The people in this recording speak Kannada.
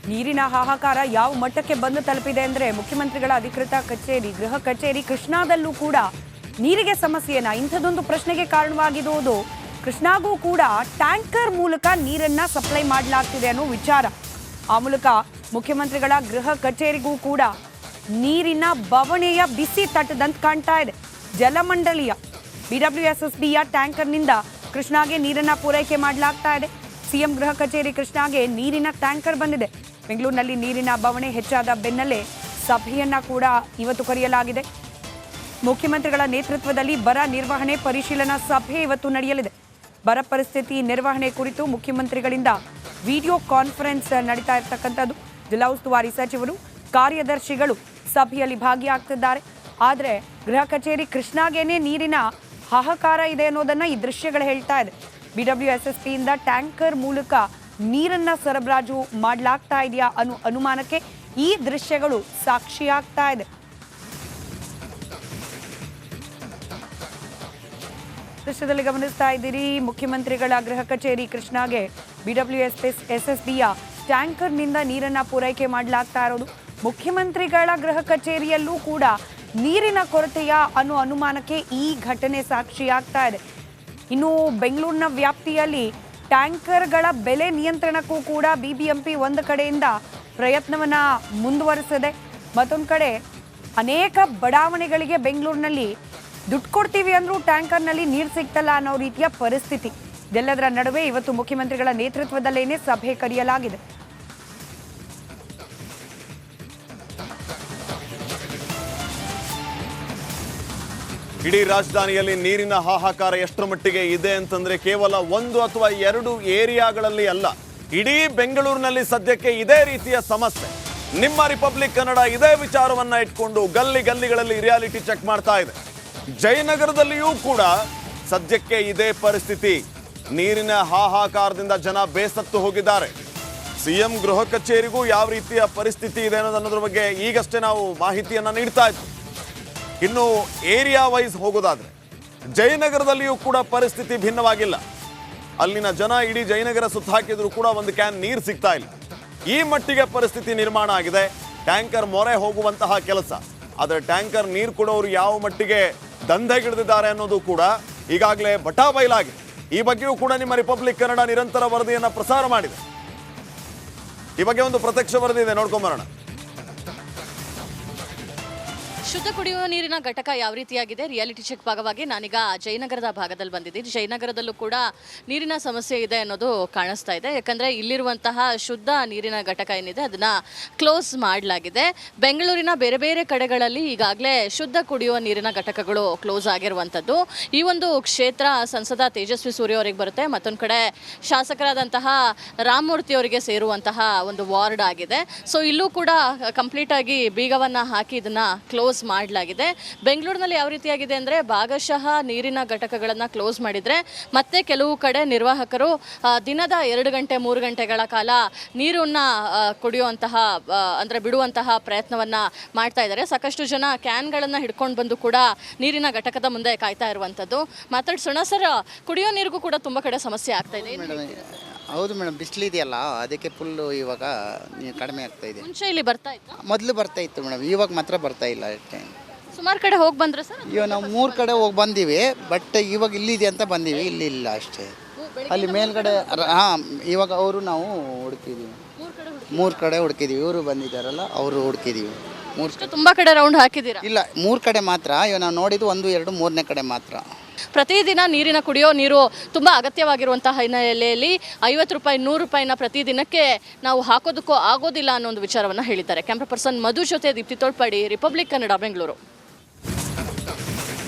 ನೀರಿನ ಹಾಹಾಕಾರ ಯಾವ ಮಟ್ಟಕ್ಕೆ ಬಂದು ತಲುಪಿದೆ ಅಂದರೆ ಮುಖ್ಯಮಂತ್ರಿಗಳ ಅಧಿಕೃತ ಕಚೇರಿ ಗೃಹ ಕಚೇರಿ ಕೃಷ್ಣಾದಲ್ಲೂ ಕೂಡ ನೀರಿಗೆ ಸಮಸ್ಯೆಯನ್ನ ಇಂಥದೊಂದು ಪ್ರಶ್ನೆಗೆ ಕಾರಣವಾಗಿರುವುದು ಕೃಷ್ಣಾಗೂ ಕೂಡ ಟ್ಯಾಂಕರ್ ಮೂಲಕ ನೀರನ್ನ ಸಪ್ಲೈ ಮಾಡಲಾಗ್ತಿದೆ ಅನ್ನೋ ವಿಚಾರ. ಆ ಮೂಲಕ ಮುಖ್ಯಮಂತ್ರಿಗಳ ಗೃಹ ಕಚೇರಿಗೂ ಕೂಡ ನೀರಿನ ಬವಣೆಯ ಬಿಸಿ ತಟ್ಟದಂತೆ ಕಾಣ್ತಾ ಇದೆ. ಜಲಮಂಡಳಿಯ BWSSBಯ ಟ್ಯಾಂಕರ್ನಿಂದ ಕೃಷ್ಣಾಗೆ ನೀರನ್ನ ಪೂರೈಕೆ ಮಾಡಲಾಗ್ತಾ ಇದೆ. ಸಿಎಂ ಗೃಹ ಕಚೇರಿ ಕೃಷ್ಣಾಗೆ ನೀರಿನ ಟ್ಯಾಂಕರ್ ಬಂದಿದೆ. ಬೆಂಗಳೂರಿನಲ್ಲಿ ನೀರಿನ ಬವಣೆ ಹೆಚ್ಚಾದ ಬೆನ್ನಲ್ಲೇ ಸಭೆಯನ್ನ ಕೂಡ ಇವತ್ತು ಕರೆಯಲಾಗಿದೆ. ಮುಖ್ಯಮಂತ್ರಿಗಳ ನೇತೃತ್ವದಲ್ಲಿ ಬರ ನಿರ್ವಹಣೆ ಪರಿಶೀಲನಾ ಸಭೆ ಇವತ್ತು ನಡೆಯಲಿದೆ. ಬರ ಪರಿಸ್ಥಿತಿ ನಿರ್ವಹಣೆ ಕುರಿತು ಮುಖ್ಯಮಂತ್ರಿಗಳಿಂದ ವಿಡಿಯೋ ಕಾನ್ಫರೆನ್ಸ್ ನಡೀತಾ ಇರತಕ್ಕಂಥದ್ದು. ಜಿಲ್ಲಾ ಉಸ್ತುವಾರಿ ಸಚಿವರು, ಕಾರ್ಯದರ್ಶಿಗಳು ಸಭೆಯಲ್ಲಿ ಭಾಗಿಯಾಗ್ತಿದ್ದಾರೆ. ಆದರೆ ಗೃಹ ಕಚೇರಿ ಕೃಷ್ಣಾಗೇನೆ ನೀರಿನ ಹಾಹಾಕಾರ ಇದೆ ಅನ್ನೋದನ್ನ ಈ ದೃಶ್ಯಗಳು ಹೇಳ್ತಾ ಇದೆ. BWSSBಯಿಂದ ಟ್ಯಾಂಕರ್ ಮೂಲಕ ನೀರನ್ನ ಸರಬರಾಜು ಮಾಡಲಾಗ್ತಾ ಇದೆಯಾ ಅನ್ನೋ ಅನುಮಾನಕ್ಕೆ ಈ ದೃಶ್ಯಗಳು ಸಾಕ್ಷಿಯಾಗ್ತಾ ಇದೆ. ದೃಶ್ಯದಲ್ಲಿ ಗಮನಿಸ್ತಾ ಇದ್ದೀರಿ, ಮುಖ್ಯಮಂತ್ರಿಗಳ ಗೃಹ ಕಚೇರಿ ಕೃಷ್ಣಾಗೆ BWSSBಯ ಟ್ಯಾಂಕರ್ನಿಂದ ನೀರನ್ನ ಪೂರೈಕೆ ಮಾಡಲಾಗ್ತಾ ಇರೋದು. ಮುಖ್ಯಮಂತ್ರಿಗಳ ಗೃಹ ಕಚೇರಿಯಲ್ಲೂ ಕೂಡ ನೀರಿನ ಕೊರತೆಯ ಅನ್ನೋ ಅನುಮಾನಕ್ಕೆ ಈ ಘಟನೆ ಸಾಕ್ಷಿಯಾಗ್ತಾ ಇದೆ. ಇನ್ನು ಬೆಂಗಳೂರಿನ ವ್ಯಾಪ್ತಿಯಲ್ಲಿ ಟ್ಯಾಂಕರ್ಗಳ ಬೆಲೆ ನಿಯಂತ್ರಣಕ್ಕೂ ಕೂಡ BBMP ಒಂದು ಕಡೆಯಿಂದ ಪ್ರಯತ್ನವನ್ನ ಮುಂದುವರಿಸಿದೆ. ಮತ್ತೊಂದು ಕಡೆ ಅನೇಕ ಬಡಾವಣೆಗಳಿಗೆ ಬೆಂಗಳೂರಿನಲ್ಲಿ ದುಡ್ಡು ಕೊಡ್ತೀವಿ ಅಂದ್ರೂ ಟ್ಯಾಂಕರ್ನಲ್ಲಿ ನೀರು ಸಿಗ್ತಲ್ಲ ಅನ್ನೋ ರೀತಿಯ ಪರಿಸ್ಥಿತಿ. ಇದೆಲ್ಲದರ ನಡುವೆ ಇವತ್ತು ಮುಖ್ಯಮಂತ್ರಿಗಳ ನೇತೃತ್ವದಲ್ಲೇನೆ ಸಭೆ ಕರೆಯಲಾಗಿದೆ. ಇಡೀ ರಾಜಧಾನಿಯಲ್ಲಿ ನೀರಿನ ಹಾಹಾಕಾರ ಎಷ್ಟರ ಮಟ್ಟಿಗೆ ಇದೆ ಅಂತಂದ್ರೆ ಕೇವಲ ಒಂದು ಅಥವಾ ಎರಡು ಏರಿಯಾಗಳಲ್ಲಿ ಅಲ್ಲ, ಇಡೀ ಬೆಂಗಳೂರಿನಲ್ಲಿ ಸದ್ಯಕ್ಕೆ ಇದೇ ರೀತಿಯ ಸಮಸ್ಯೆ. ನಿಮ್ಮ ರಿಪಬ್ಲಿಕ್ ಕನ್ನಡ ಇದೇ ವಿಚಾರವನ್ನ ಇಟ್ಕೊಂಡು ಗಲ್ಲಿಗಳಲ್ಲಿ ರಿಯಾಲಿಟಿ ಚೆಕ್ ಮಾಡ್ತಾ ಇದೆ. ಜಯನಗರದಲ್ಲಿಯೂ ಕೂಡ ಸದ್ಯಕ್ಕೆ ಇದೇ ಪರಿಸ್ಥಿತಿ. ನೀರಿನ ಹಾಹಾಕಾರದಿಂದ ಜನ ಬೇಸತ್ತು ಹೋಗಿದ್ದಾರೆ. ಸಿಎಂ ಗೃಹ ಕಚೇರಿಗೂ ಯಾವ ರೀತಿಯ ಪರಿಸ್ಥಿತಿ ಇದೆ ಅನ್ನೋದ್ರ ಬಗ್ಗೆ ಈಗಷ್ಟೇ ನಾವು ಮಾಹಿತಿಯನ್ನ ನೀಡ್ತಾ ಇದ್ವಿ. ಇನ್ನು ಏರಿಯಾ ವೈಸ್ ಹೋಗೋದಾದ್ರೆ ಜಯನಗರದಲ್ಲಿಯೂ ಕೂಡ ಪರಿಸ್ಥಿತಿ ಭಿನ್ನವಾಗಿಲ್ಲ. ಅಲ್ಲಿನ ಜನ ಇಡೀ ಜಯನಗರ ಸುತ್ತ ಹಾಕಿದ್ರು ಕೂಡ ಒಂದು ಕ್ಯಾನ್ ನೀರು ಸಿಗ್ತಾ ಇಲ್ಲ. ಈ ಮಟ್ಟಿಗೆ ಪರಿಸ್ಥಿತಿ ನಿರ್ಮಾಣ ಆಗಿದೆ. ಟ್ಯಾಂಕರ್ ಮೊರೆ ಹೋಗುವಂತಹ ಕೆಲಸ. ಆದರೆ ಟ್ಯಾಂಕರ್ ನೀರು ಕೊಡೋರು ಯಾವ ಮಟ್ಟಿಗೆ ದಂಧೆಗಿಳಿದಿದ್ದಾರೆ ಅನ್ನೋದು ಕೂಡ ಈಗಾಗಲೇ ಬಟಾಬೈಲಾಗಿದೆ. ಈ ಬಗ್ಗೆಯೂ ಕೂಡ ನಿಮ್ಮ ರಿಪಬ್ಲಿಕ್ ಕನ್ನಡ ನಿರಂತರ ವರದಿಯನ್ನು ಪ್ರಸಾರ ಮಾಡಿದೆ. ಈ ಬಗ್ಗೆ ಒಂದು ಪ್ರತ್ಯಕ್ಷ ವರದಿ ಇದೆ, ನೋಡ್ಕೊಂಬರೋಣ. ಶುದ್ಧ ಕುಡಿಯುವ ನೀರಿನ ಘಟಕ ಯಾವ ರೀತಿಯಾಗಿದೆ, ರಿಯಾಲಿಟಿ ಚೆಕ್ ಭಾಗವಾಗಿ ನಾನೀಗ ಜಯನಗರದ ಭಾಗದಲ್ಲಿ ಬಂದಿದ್ದೀನಿ. ಜಯನಗರದಲ್ಲೂ ಕೂಡ ನೀರಿನ ಸಮಸ್ಯೆ ಇದೆ ಅನ್ನೋದು ಕಾಣಿಸ್ತಾ ಇದೆ. ಯಾಕಂದರೆ ಇಲ್ಲಿರುವಂತಹ ಶುದ್ಧ ನೀರಿನ ಘಟಕ ಏನಿದೆ ಅದನ್ನು ಕ್ಲೋಸ್ ಮಾಡಲಾಗಿದೆ. ಬೆಂಗಳೂರಿನ ಬೇರೆ ಬೇರೆ ಕಡೆಗಳಲ್ಲಿ ಈಗಾಗಲೇ ಶುದ್ಧ ಕುಡಿಯುವ ನೀರಿನ ಘಟಕಗಳು ಕ್ಲೋಸ್ ಆಗಿರುವಂಥದ್ದು. ಈ ಒಂದು ಕ್ಷೇತ್ರ ಸಂಸದ ತೇಜಸ್ವಿ ಸೂರ್ಯ ಅವರಿಗೆ ಬರುತ್ತೆ. ಮತ್ತೊಂದು ಕಡೆ ಶಾಸಕರಾದಂತಹ ರಾಮಮೂರ್ತಿ ಅವರಿಗೆ ಸೇರುವಂತಹ ಒಂದು ವಾರ್ಡ್ ಆಗಿದೆ. ಸೊ ಇಲ್ಲೂ ಕೂಡ ಕಂಪ್ಲೀಟಾಗಿ ಬೀಗವನ್ನು ಹಾಕಿ ಇದನ್ನು ಕ್ಲೋಸ್ ಮಾಡಲಾಗಿದೆ. ಬೆಂಗಳೂರಿನಲ್ಲಿ ಯಾವ ರೀತಿಯಾಗಿದೆ ಅಂದರೆ ಭಾಗಶಃ ನೀರಿನ ಘಟಕಗಳನ್ನು ಕ್ಲೋಸ್ ಮಾಡಿದರೆ ಮತ್ತೆ ಕೆಲವು ಕಡೆ ನಿರ್ವಾಹಕರು ದಿನದ 2 ಗಂಟೆ 3 ಗಂಟೆಗಳ ಕಾಲ ನೀರನ್ನು ಕುಡಿಯುವಂತಹ ಅಂದರೆ ಬಿಡುವಂತಹ ಪ್ರಯತ್ನವನ್ನು ಮಾಡ್ತಾ ಇದ್ದಾರೆ. ಸಾಕಷ್ಟು ಜನ ಕ್ಯಾನ್ಗಳನ್ನು ಹಿಡ್ಕೊಂಡು ಬಂದು ಕೂಡ ನೀರಿನ ಘಟಕದ ಮುಂದೆ ಕಾಯ್ತಾ ಇರುವಂಥದ್ದು. ಮಾತಾಡ್ಸೋಣ ಸರ್, ಕುಡಿಯೋ ನೀರಿಗೂ ಕೂಡ ತುಂಬ ಕಡೆ ಸಮಸ್ಯೆ ಆಗ್ತಾ ಇದೆ. ಹೌದು ಮೇಡಮ್, ಬಿಸಿಲಿದೆಯಲ್ಲ ಅದಕ್ಕೆ ಫುಲ್ಲು ಇವಾಗ ಕಡಿಮೆ ಆಗ್ತಾ ಇದೆ. ಮುಂಚೆ ಇಲ್ಲಿ ಬರ್ತಾ ಇತ್ತು, ಮೊದಲು ಬರ್ತಾ ಇತ್ತು ಮೇಡಮ್, ಇವಾಗ ಮಾತ್ರ ಬರ್ತಾ ಇಲ್ಲ ಅಷ್ಟೇ. ಸುಮಾರು ಕಡೆ ಹೋಗಿ ಬಂದ್ರೆ ಸರ್? ಇವಾಗ ನಾವು 3 ಕಡೆ ಹೋಗಿ ಬಂದೀವಿ, ಬಟ್ ಇವಾಗ ಇಲ್ಲಿದೆ ಅಂತ ಬಂದೀವಿ, ಇಲ್ಲಿ ಇಲ್ಲ ಅಷ್ಟೇ. ಅಲ್ಲಿ ಮೇಲ್ಗಡೆ ಹಾಂ, ಇವಾಗ ಅವರು ನಾವು ಹುಡುಕಿದ್ದೀವಿ, 3 ಕಡೆ ಹುಡುಕಿದ್ದೀವಿ. ಇವರು ಬಂದಿದ್ದಾರಲ್ಲ ಅವರು ಹುಡುಕಿದ್ದೀವಿ. 3 ಕಡೆ ತುಂಬ ಕಡೆ ರೌಂಡ್ ಹಾಕಿದ್ದೀರಾ? ಇಲ್ಲ, 3 ಕಡೆ ಮಾತ್ರ. ಇವಾಗ ನಾವು ನೋಡಿದ್ದು 1, 2, 3ನೇ ಕಡೆ ಮಾತ್ರ. ಪ್ರತಿದಿನ ನೀರಿನ ಕುಡಿಯೋ ನೀರು ತುಂಬ ಅಗತ್ಯವಾಗಿರುವಂತಹ ಹಿನ್ನೆಲೆಯಲ್ಲಿ 50 ರೂಪಾಯಿ 100 ರೂಪಾಯಿನ ಪ್ರತಿದಿನಕ್ಕೆ ನಾವು ಹಾಕೋದಕ್ಕೂ ಆಗೋದಿಲ್ಲ ಅನ್ನೋ ಒಂದು ವಿಚಾರವನ್ನು ಹೇಳಿದ್ದಾರೆ. ಕ್ಯಾಮ್ರಾ ಪರ್ಸನ್ ಮಧು ಜೊತೆ ದೀಪ್ತಿ ತೋಳ್ಪಾಡಿ, ರಿಪಬ್ಲಿಕ್ ಕನ್ನಡ, ಬೆಂಗಳೂರು.